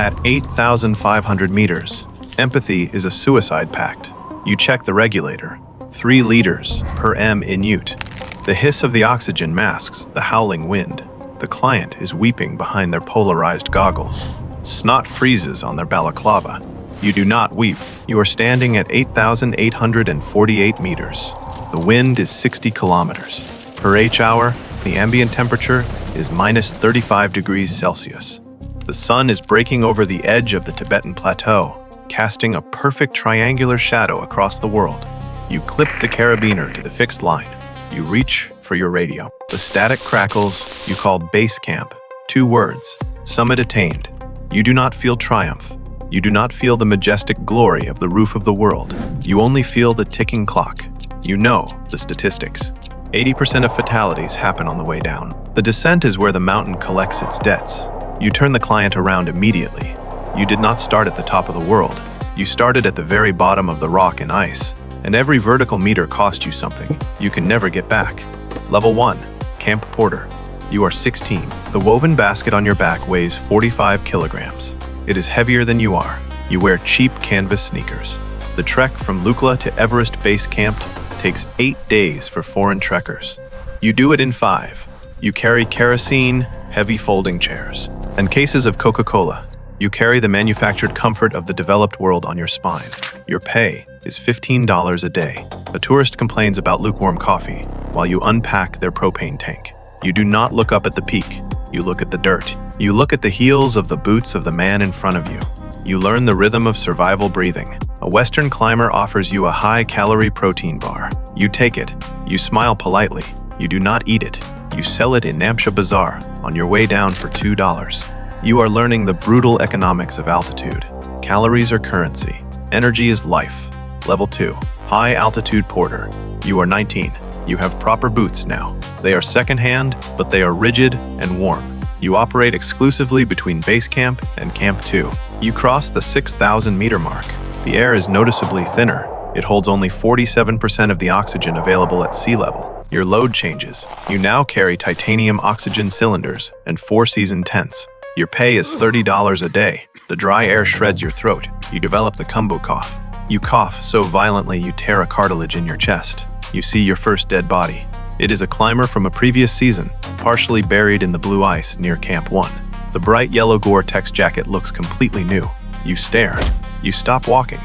At 8,500 meters, empathy is a suicide pact. You check the regulator. 3 liters per minute. The hiss of the oxygen masks the howling wind. The client is weeping behind their polarized goggles. Snot freezes on their balaclava. You do not weep. You are standing at 8,848 meters. The wind is 60 kilometers per h-hour. The ambient temperature is minus 35 degrees Celsius. The sun is breaking over the edge of the Tibetan plateau, casting a perfect triangular shadow across the world. You clip the carabiner to the fixed line. You reach for your radio. The static crackles. You call base camp. 2 words. Summit attained. You do not feel triumph. You do not feel the majestic glory of the roof of the world. You only feel the ticking clock. You know the statistics. 80% of fatalities happen on the way down. The descent is where the mountain collects its debts. You turn the client around immediately. You did not start at the top of the world. You started at the very bottom of the rock and ice, and every vertical meter cost you something you can never get back. Level 1, Camp Porter. You are 16. The woven basket on your back weighs 45 kilograms. It is heavier than you are. You wear cheap canvas sneakers. The trek from Lukla to Everest Base Camp takes 8 days for foreign trekkers. You do it in 5. You carry kerosene, heavy folding chairs, and cases of Coca-Cola. You carry the manufactured comfort of the developed world on your spine. Your pay is $15 a day. A tourist complains about lukewarm coffee while you unpack their propane tank. You do not look up at the peak. You look at the dirt. You look at the heels of the boots of the man in front of you. You learn the rhythm of survival breathing. A Western climber offers you a high-calorie protein bar. You take it. You smile politely. You do not eat it. You sell it in Namche Bazaar on your way down for $2. You are learning the brutal economics of altitude. Calories are currency. Energy is life. Level 2, High Altitude Porter. You are 19. You have proper boots now. They are secondhand, but they are rigid and warm. You operate exclusively between Base Camp and Camp 2. You cross the 6,000 meter mark. The air is noticeably thinner. It holds only 47% of the oxygen available at sea level. Your load changes. You now carry titanium oxygen cylinders and 4-season tents. Your pay is $30 a day. The dry air shreds your throat. You develop the Kumbu cough. You cough so violently you tear a cartilage in your chest. You see your first dead body. It is a climber from a previous season, partially buried in the blue ice near Camp 1. The bright yellow Gore-Tex jacket looks completely new. You stare. You stop walking.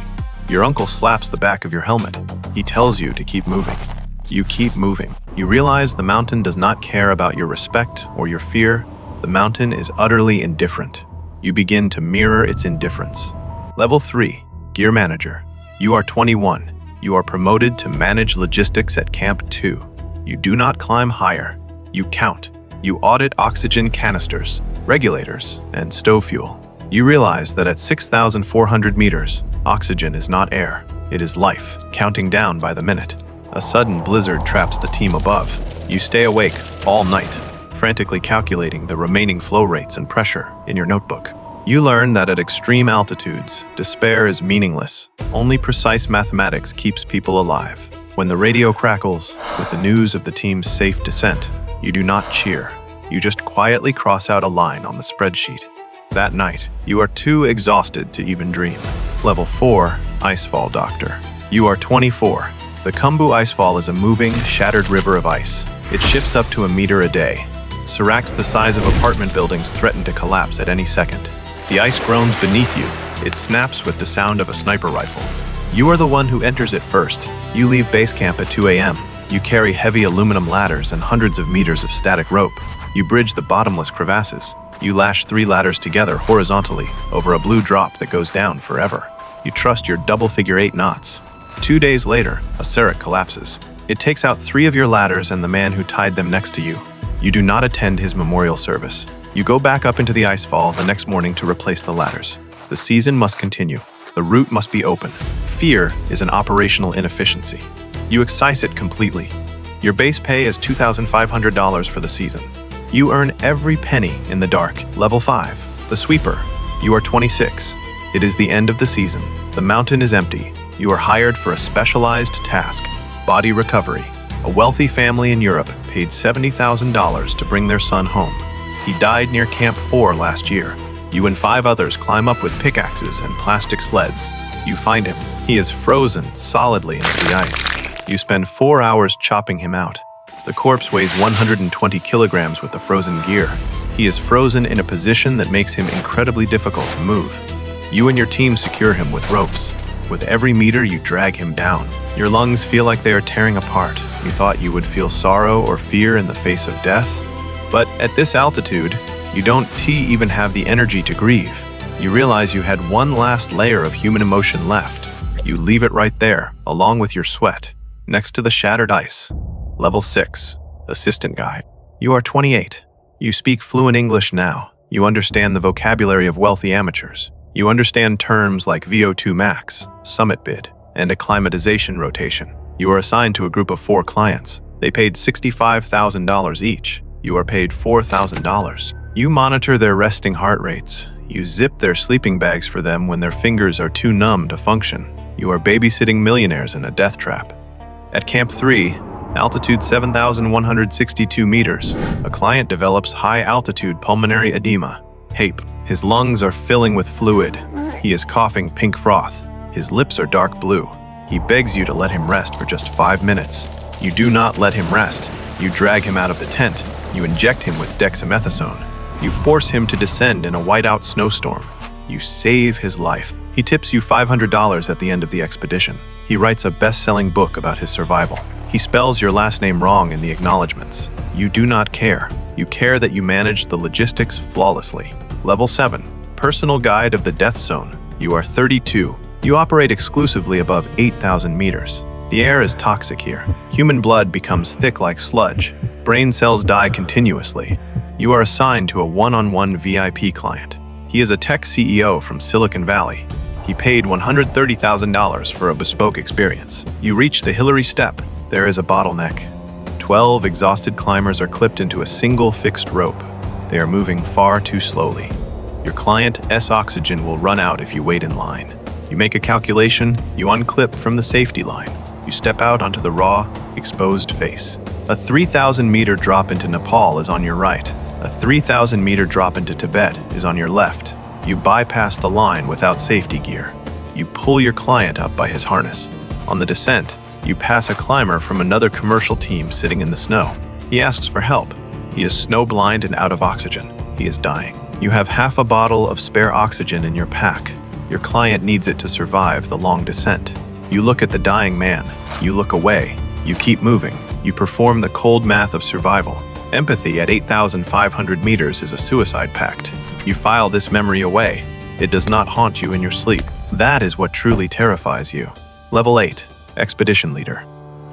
Your uncle slaps the back of your helmet. He tells you to keep moving. You keep moving. You realize the mountain does not care about your respect or your fear. The mountain is utterly indifferent. You begin to mirror its indifference. Level 3, Gear Manager. You are 21. You are promoted to manage logistics at Camp 2. You do not climb higher. You count. You audit oxygen canisters, regulators, and stove fuel. You realize that at 6,400 meters, oxygen is not air. It is life, counting down by the minute. A sudden blizzard traps the team above. You stay awake all night, frantically calculating the remaining flow rates and pressure in your notebook. You learn that at extreme altitudes, despair is meaningless. Only precise mathematics keeps people alive. When the radio crackles with the news of the team's safe descent, you do not cheer. You just quietly cross out a line on the spreadsheet. That night, you are too exhausted to even dream. Level 4, Icefall Doctor. You are 24. The Kumbu Icefall is a moving, shattered river of ice. It shifts up to a meter a day. Seracs the size of apartment buildings threaten to collapse at any second. The ice groans beneath you. It snaps with the sound of a sniper rifle. You are the one who enters it first. You leave base camp at 2 a.m. You carry heavy aluminum ladders and hundreds of meters of static rope. You bridge the bottomless crevasses. You lash 3 ladders together horizontally over a blue drop that goes down forever. You trust your double figure 8 knots. 2 days later, a serac collapses. It takes out 3 of your ladders and the man who tied them next to you. You do not attend his memorial service. You go back up into the icefall the next morning to replace the ladders. The season must continue. The route must be open. Fear is an operational inefficiency. You excise it completely. Your base pay is $2,500 for the season. You earn every penny in the dark. Level 5, the sweeper. You are 26. It is the end of the season. The mountain is empty. You are hired for a specialized task, body recovery. A wealthy family in Europe paid $70,000 to bring their son home. He died near Camp 4 last year. You and 5 others climb up with pickaxes and plastic sleds. You find him. He is frozen solidly into the ice. You spend 4 hours chopping him out. The corpse weighs 120 kilograms with the frozen gear. He is frozen in a position that makes him incredibly difficult to move. You and your team secure him with ropes. With every meter, you drag him down. Your lungs feel like they are tearing apart. You thought you would feel sorrow or fear in the face of death. But at this altitude, you don't even have the energy to grieve. You realize you had one last layer of human emotion left. You leave it right there, along with your sweat, next to the shattered ice. Level 6, Assistant Guy. You are 28. You speak fluent English now. You understand the vocabulary of wealthy amateurs. You understand terms like VO2 max, summit bid, and acclimatization rotation. You are assigned to a group of 4 clients. They paid $65,000 each. You are paid $4,000. You monitor their resting heart rates. You zip their sleeping bags for them when their fingers are too numb to function. You are babysitting millionaires in a death trap. At Camp 3, altitude 7,162 meters, a client develops high-altitude pulmonary edema, HAPE. His lungs are filling with fluid. He is coughing pink froth. His lips are dark blue. He begs you to let him rest for just 5 minutes. You do not let him rest. You drag him out of the tent. You inject him with dexamethasone. You force him to descend in a whiteout snowstorm. You save his life. He tips you $500 at the end of the expedition. He writes a best-selling book about his survival. He spells your last name wrong in the acknowledgments. You do not care. You care that you manage the logistics flawlessly. Level 7, Personal Guide of the Death Zone. You are 32. You operate exclusively above 8,000 meters. The air is toxic here. Human blood becomes thick like sludge. Brain cells die continuously. You are assigned to a one-on-one VIP client. He is a tech CEO from Silicon Valley. He paid $130,000 for a bespoke experience. You reach the Hillary step. There is a bottleneck. 12 exhausted climbers are clipped into a single fixed rope. They are moving far too slowly. Your client's oxygen will run out if you wait in line. You make a calculation, you unclip from the safety line. You step out onto the raw, exposed face. A 3,000-meter drop into Nepal is on your right. A 3,000-meter drop into Tibet is on your left. You bypass the line without safety gear. You pull your client up by his harness. On the descent, you pass a climber from another commercial team sitting in the snow. He asks for help. He is snowblind and out of oxygen. He is dying. You have half a bottle of spare oxygen in your pack. Your client needs it to survive the long descent. You look at the dying man. You look away. You keep moving. You perform the cold math of survival. Empathy at 8,500 meters is a suicide pact. You file this memory away. It does not haunt you in your sleep. That is what truly terrifies you. Level 8, Expedition Leader.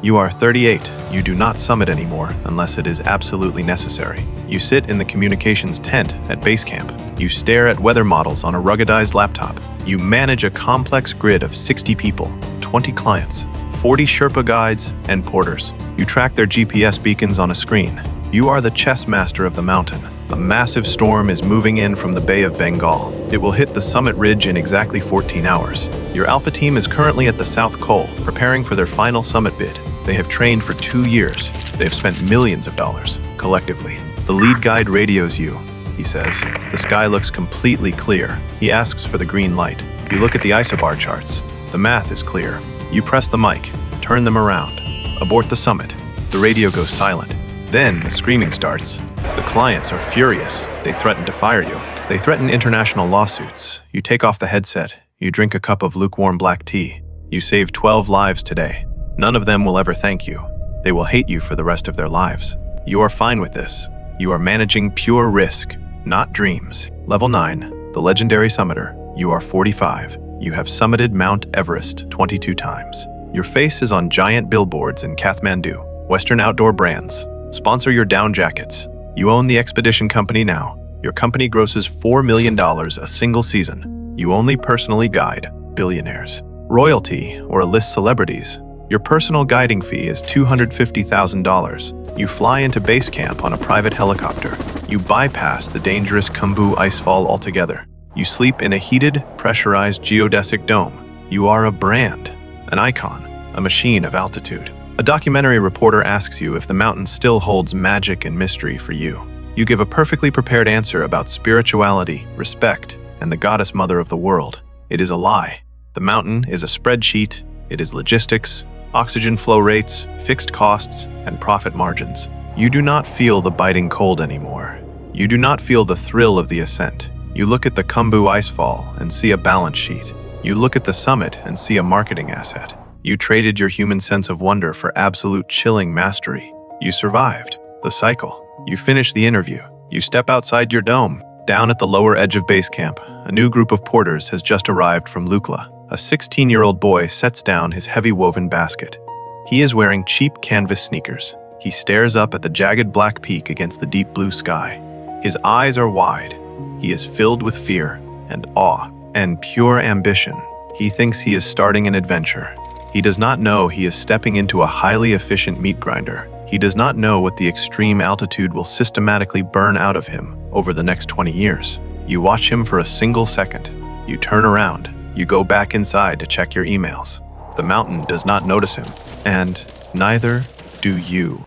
You are 38. You do not summit anymore unless it is absolutely necessary. You sit in the communications tent at base camp. You stare at weather models on a ruggedized laptop. You manage a complex grid of 60 people, 20 clients, 40 Sherpa guides, and porters. You track their GPS beacons on a screen. You are the chess master of the mountain. A massive storm is moving in from the Bay of Bengal. It will hit the summit ridge in exactly 14 hours. Your Alpha team is currently at the South Col, preparing for their final summit bid. They have trained for 2 years. They have spent millions of dollars, collectively. The lead guide radios you. He says, the sky looks completely clear. He asks for the green light. You look at the isobar charts. The math is clear. You press the mic, turn them around. Abort the summit. The radio goes silent. Then the screaming starts. The clients are furious. They threaten to fire you. They threaten international lawsuits. You take off the headset. You drink a cup of lukewarm black tea. You saved 12 lives today. None of them will ever thank you. They will hate you for the rest of their lives. You are fine with this. You are managing pure risk, not dreams. Level 9, the legendary summiter. You are 45. You have summited Mount Everest 22 times. Your face is on giant billboards in Kathmandu. Western outdoor brands sponsor your down jackets. You own the expedition company now. Your company grosses $4 million a single season. You only personally guide billionaires, royalty, or a-list celebrities. Your personal guiding fee is $250,000. You fly into base camp on a private helicopter. You bypass the dangerous Khumbu icefall altogether. You sleep in a heated, pressurized geodesic dome. You are a brand, an icon, a machine of altitude. A documentary reporter asks you if the mountain still holds magic and mystery for you. You give a perfectly prepared answer about spirituality, respect, and the goddess mother of the world. It is a lie. The mountain is a spreadsheet. It is logistics, oxygen flow rates, fixed costs, and profit margins. You do not feel the biting cold anymore. You do not feel the thrill of the ascent. You look at the Khumbu icefall and see a balance sheet. You look at the summit and see a marketing asset. You traded your human sense of wonder for absolute chilling mastery. You survived the cycle. You finish the interview. You step outside your dome. Down at the lower edge of base camp, a new group of porters has just arrived from Lukla. A 16-year-old boy sets down his heavy woven basket. He is wearing cheap canvas sneakers. He stares up at the jagged black peak against the deep blue sky. His eyes are wide. He is filled with fear and awe and pure ambition. He thinks he is starting an adventure. He does not know he is stepping into a highly efficient meat grinder. He does not know what the extreme altitude will systematically burn out of him over the next 20 years. You watch him for a single second. You turn around. You go back inside to check your emails. The mountain does not notice him, and neither do you.